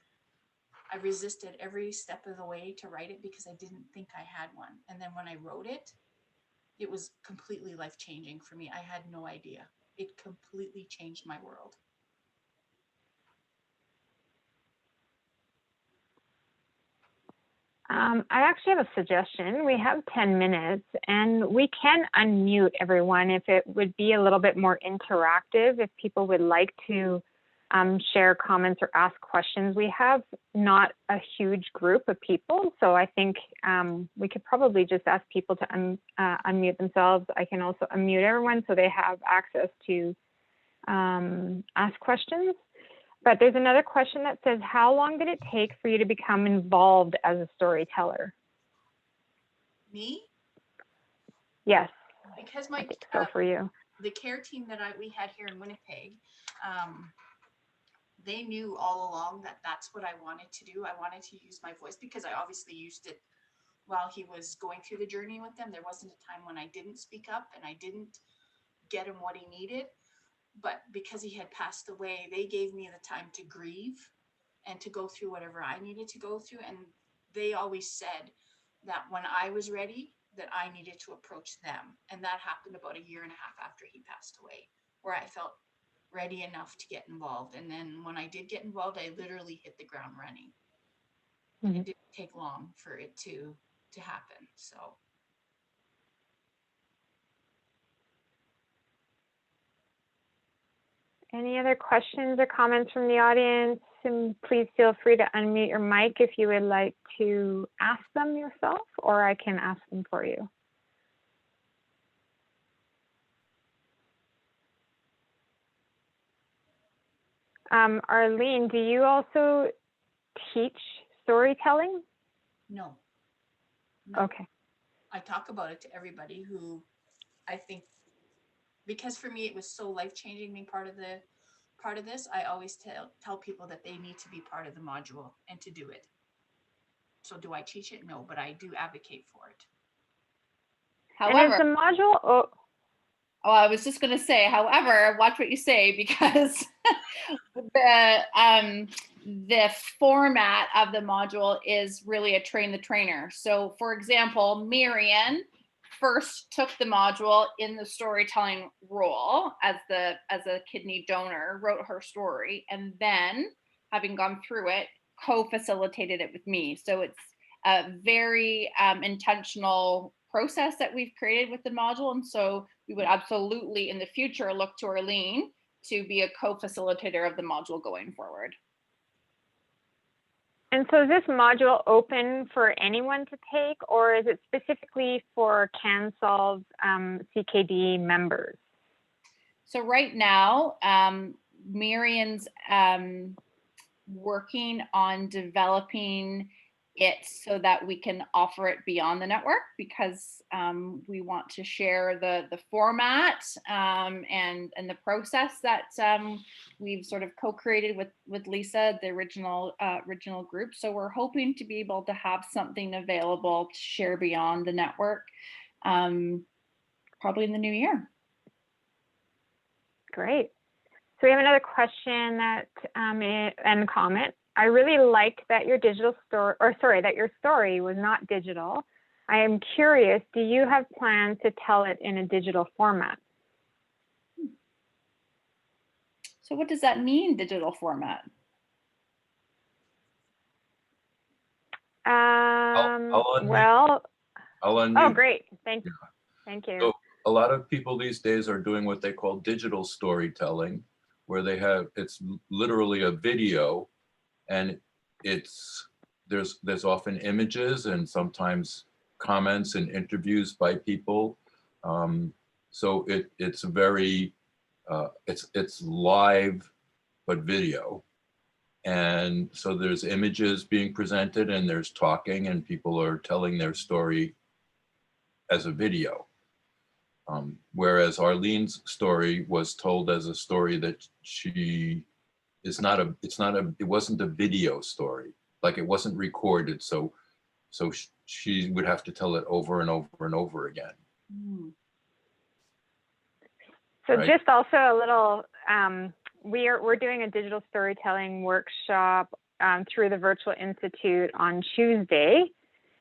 Speaker 4: every step of the way to write it because I didn't think I had one. And then when I wrote it, it was completely life-changing for me. I had no idea. It completely changed my world.
Speaker 1: I actually have a suggestion. We have 10 minutes, and we can unmute everyone if it would be a little bit more interactive, if people would like to share comments or ask questions. We have not a huge group of people, so I think we could probably just ask people to unmute themselves. I can also unmute everyone so they have access to ask questions. But there's another question that says, how long did it take for you to become involved as a storyteller?
Speaker 4: Me?
Speaker 1: Yes.
Speaker 4: Because
Speaker 1: I think so for you.
Speaker 4: The care team that we had here in Winnipeg, they knew all along that that's what I wanted to do. I wanted to use my voice because I obviously used it while he was going through the journey with them. There wasn't a time when I didn't speak up and I didn't get him what he needed. But because he had passed away, they gave me the time to grieve and to go through whatever I needed to go through. And they always said that when I was ready, that I needed to approach them. And that happened about 1.5 years after he passed away, where I felt ready enough to get involved. And then when I did get involved, I literally hit the ground running. Mm-hmm. It didn't take long for it to happen. So.
Speaker 1: Any other questions or comments from the audience? And please feel free to unmute your mic if you would like to ask them yourself, or I can ask them for you. Arlene, do you also teach storytelling?
Speaker 4: No.
Speaker 1: Okay.
Speaker 4: I talk about it to everybody who I think, because for me it was so life-changing being part of this. I always tell people that they need to be part of the module and to do it. So do I teach it? No, but I do advocate for it.
Speaker 2: However,
Speaker 1: and is the module,
Speaker 2: I was just going to say, however, watch what you say, because the format of the module is really a train the trainer. So for example, Marian first took the module in the storytelling role as a kidney donor, wrote her story, and then, having gone through it, co-facilitated it with me. So it's a very intentional process that we've created with the module. And so we would absolutely in the future look to Arlene to be a co-facilitator of the module going forward.
Speaker 1: And so is this module open for anyone to take, or is it specifically for Can-SOLVE CKD members?
Speaker 2: So right now, Marian's working on developing it so that we can offer it beyond the network, because we want to share the format and the process that we've sort of co-created with Lisa, the original group. So we're hoping to be able to have something available to share beyond the network probably in the new year.
Speaker 1: Great. So we have another question that and comment. I really liked that your that your story was not digital. I am curious, do you have plans to tell it in a digital format?
Speaker 2: So what does that mean, digital format?
Speaker 5: I'll unmute.
Speaker 1: Oh, great. Thank you. Thank you.
Speaker 5: So a lot of people these days are doing what they call digital storytelling, where it's literally a video, and there's often images and sometimes comments and interviews by people. So it's very it's live but video, and so there's images being presented and there's talking and people are telling their story as a video. Whereas Arlene's story was told as a story that it wasn't a video story, like it wasn't recorded. So she would have to tell it over and over and over again.
Speaker 1: So
Speaker 5: right?
Speaker 1: Just also a little, we're doing a digital storytelling workshop through the Virtual Institute on Tuesday.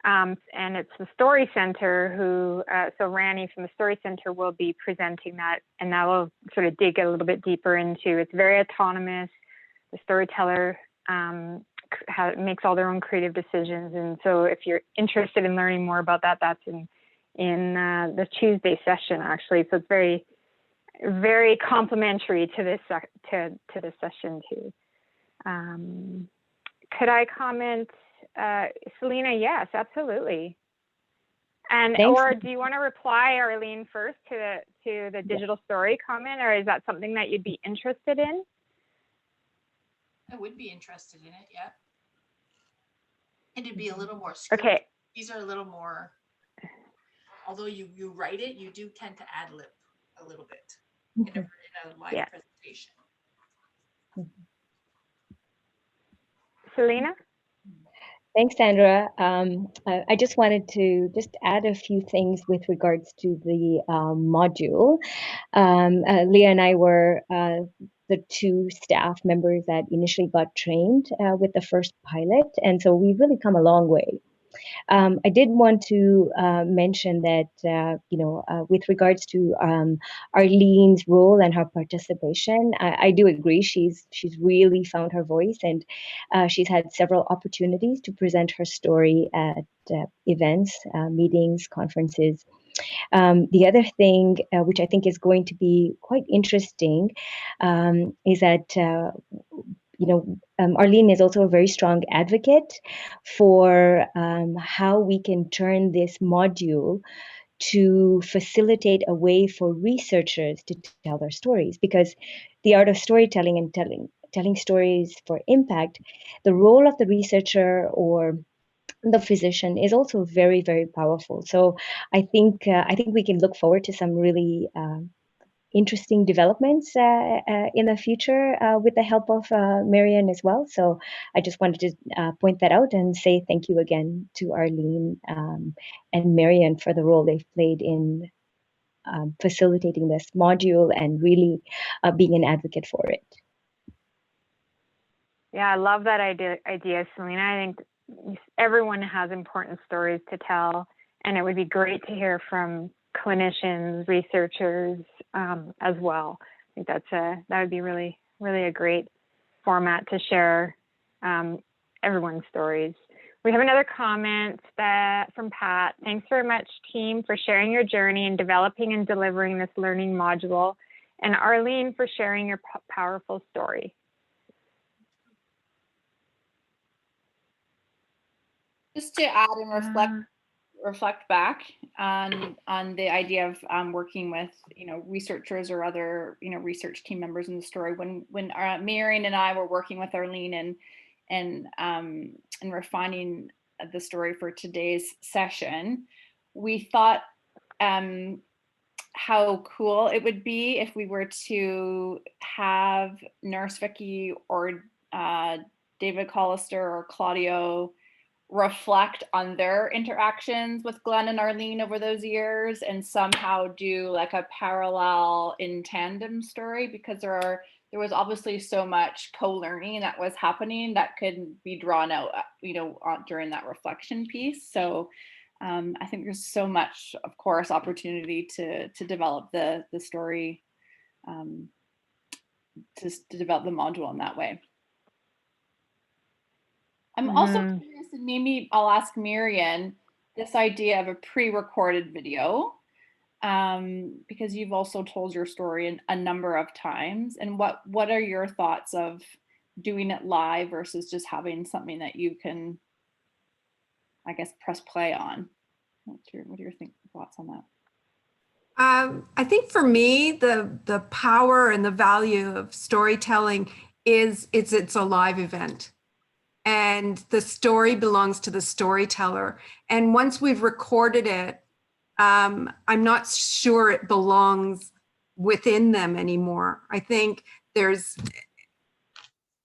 Speaker 1: And it's the Story Center who, so Rani from the Story Center will be presenting that, and that will sort of dig a little bit deeper into, it's very autonomous. The storyteller makes all their own creative decisions. And so if you're interested in learning more about that, that's in the Tuesday session, actually. So it's very, very complementary to this, to this session too. Could I comment? Selena, yes, absolutely. And
Speaker 6: Thanks.
Speaker 1: Or do you want to reply, Arlene, first to the digital story comment, or is that something that you'd be interested in?
Speaker 4: I would be interested in it, yeah. It'd be a little more scripted.
Speaker 1: Okay.
Speaker 4: These are a little more, although you write it, you do tend to ad lib a little bit in a live presentation.
Speaker 1: Selena?
Speaker 6: Thanks, Sandra. I just wanted to just add a few things with regards to the module. Leah and I were the two staff members that initially got trained with the first pilot, and so we've really come a long way. I did want to mention that, with regards to Arlene's role and her participation, I do agree she's really found her voice, and she's had several opportunities to present her story at events, meetings, conferences. The other thing, which I think is going to be quite interesting, is that Arlene is also a very strong advocate for how we can turn this module to facilitate a way for researchers to tell their stories, because the art of storytelling and telling stories for impact, the role of the researcher or the physician is also very, very powerful. So I think we can look forward to some really interesting developments in the future with the help of Marian as well. So I just wanted to point that out and say thank you again to Arlene and Marian for the role they've played in facilitating this module and really being an advocate for it.
Speaker 1: Yeah, I love that idea, Selena. I think everyone has important stories to tell, and it would be great to hear from clinicians, researchers as well. I think that would be really, really a great format to share everyone's stories. We have another comment from Pat. Thanks very much, team, for sharing your journey in developing and delivering this learning module, and Arlene for sharing your powerful story.
Speaker 2: Just to add and reflect back on the idea of working with researchers or other research team members in the story. When Marion and I were working with Arlene and refining the story for today's session, we thought how cool it would be if we were to have Nurse Vicky or David Collister or Claudio reflect on their interactions with Glenn and Arlene over those years and somehow do like a parallel in tandem story, because there was obviously so much co-learning that was happening that could be drawn out, during that reflection piece. So I think there's so much, of course, opportunity to develop the story, to develop the module in that way. I'm also curious, and maybe I'll ask Marian, this idea of a pre-recorded video, because you've also told your story a number of times. And what are your thoughts of doing it live versus just having something that you can, I guess, press play on? What are your thoughts on that?
Speaker 3: I think for me, the power and the value of storytelling is it's a live event. And the story belongs to the storyteller. And once we've recorded it, I'm not sure it belongs within them anymore. I think there's,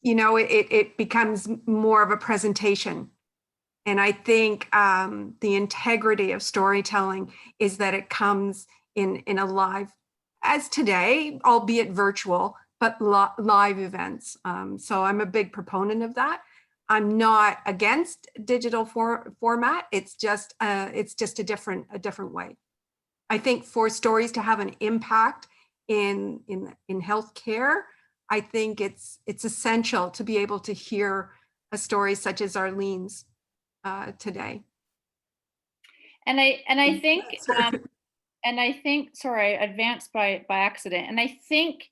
Speaker 3: it becomes more of a presentation. And I think the integrity of storytelling is that it comes in a live, as today, albeit virtual, but live events. So I'm a big proponent of that. I'm not against digital format. It's just a different way. I think for stories to have an impact in healthcare, I think it's essential to be able to hear a story such as Arlene's today.
Speaker 2: And I think sorry, I advanced by accident. And I think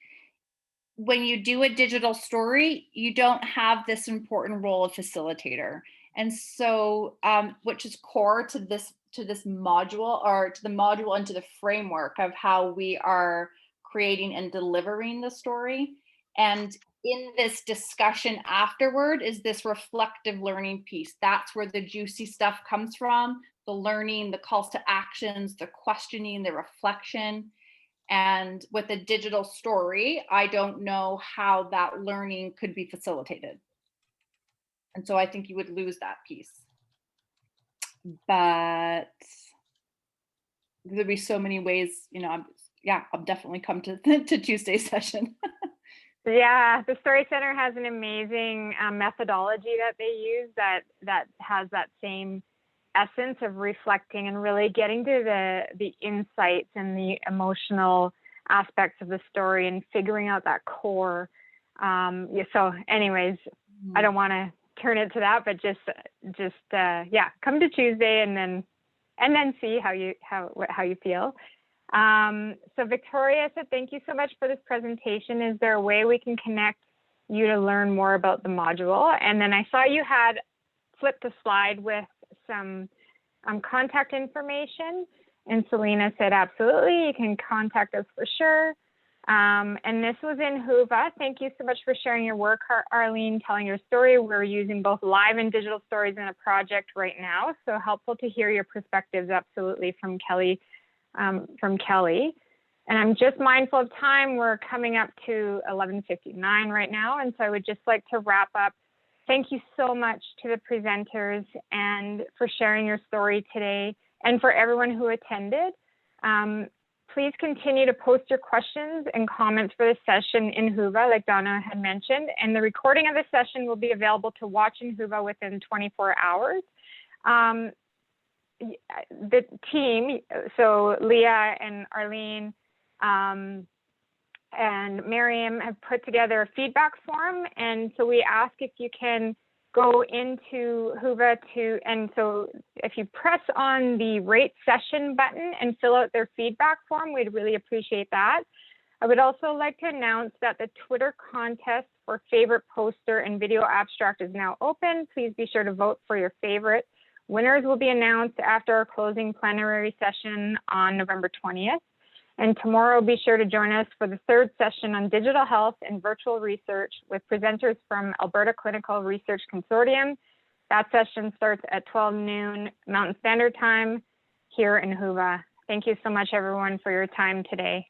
Speaker 2: when you do a digital story, you don't have this important role of facilitator. And so, which is core to this module, or to the module and to the framework of how we are creating and delivering the story. And in this discussion afterward is this reflective learning piece. That's where the juicy stuff comes from, the learning, the calls to actions, the questioning, the reflection. And with a digital story, I don't know how that learning could be facilitated. And so I think you would lose that piece. But there'd be so many ways, I'll definitely come to Tuesday's session.
Speaker 1: Yeah, the Story Center has an amazing methodology that they use that has that same essence of reflecting and really getting to the insights and the emotional aspects of the story and figuring out that core. So anyways, I don't want to turn it to that, but just come to Tuesday and then see how you feel. So Victoria said, thank you so much for this presentation. Is there a way we can connect you to learn more about the module? And then I saw you had flipped a slide with some contact information, and Selena said, absolutely, you can contact us for sure. And this was in Whova. Thank you so much for sharing your work, Arlene, telling your story. We're using both live and digital stories in a project right now, so helpful to hear your perspectives, absolutely, from Kelly. And I'm just mindful of time. We're coming up to 11:59 right now, and so I would just like to wrap up. Thank you so much to the presenters and for sharing your story today, and for everyone who attended. Please continue to post your questions and comments for the session in Whova, like Donna had mentioned, and the recording of the session will be available to watch in Whova within 24 hours. The team, so Leah and Arlene and Marian have put together a feedback form, and so we ask if you can go into Whova and so if you press on the rate session button and fill out their feedback form, we'd really appreciate that. I would also like to announce that the Twitter contest for favorite poster and video abstract is now open. Please be sure to vote for your favorite. Winners will be announced after our closing plenary session on November 20th. And tomorrow, be sure to join us for the third session on digital health and virtual research with presenters from Alberta Clinical Research Consortium. That session starts at 12 noon Mountain Standard Time here in Hoover. Thank you so much, everyone, for your time today.